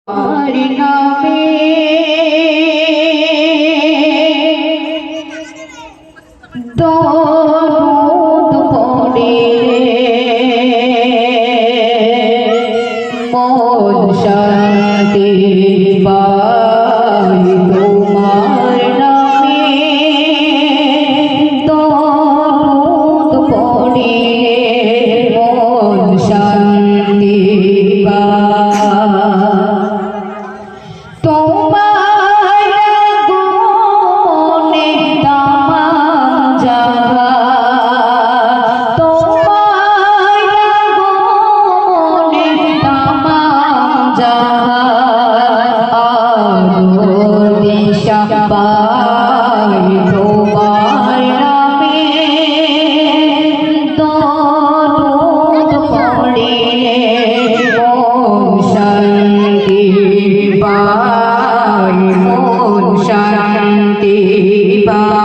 আর নামে দরুদ পড়ে মন শান্তি পায় তোমার নামে দরুদ পড়ে মন শান্তি পায় তোমার গুণে তামাম জাহান তোমার গুণে তামাম জাহান আলোর দিশা পায় তোমার নামে দরুদ পড়ে মন শান্তি পায় মন শান্তি পায়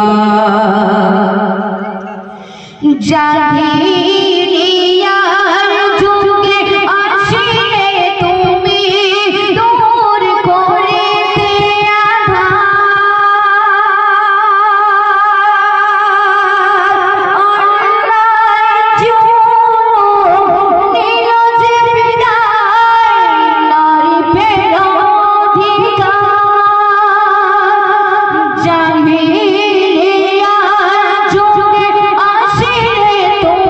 জাহিলিয়ার যুগে আসিলে তুমি দূর করিতে আঁধার নিল যে বিদায় নারী ফের অধিকার জাহিলিয়ার যুগে আসিলে তুমি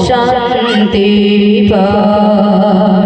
শান্তি পায়।